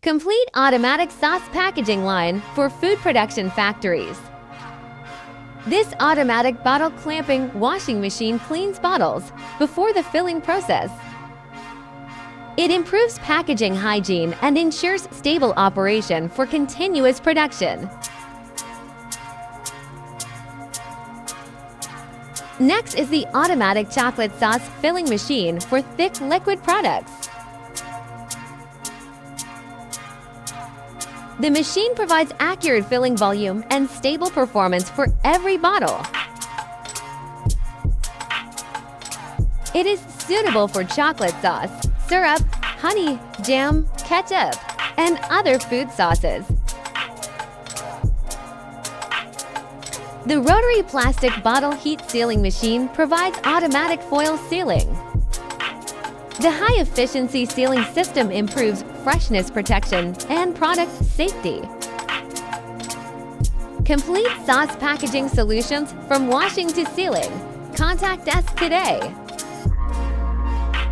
Complete automatic sauce packaging line for food production factories. This automatic bottle clamping washing machine cleans bottles before the filling process. It improves packaging hygiene and ensures stable operation for continuous production. Next is the automatic chocolate sauce filling machine for thick liquid products. The machine provides accurate filling volume and stable performance for every bottle. It is suitable for chocolate sauce, syrup, honey, jam, ketchup, and other food sauces. The Rotary plastic bottle heat sealing machine provides automatic foil sealing. The high-efficiency sealing system improves freshness protection and product safety. Complete sauce packaging solutions from washing to sealing. Contact us today.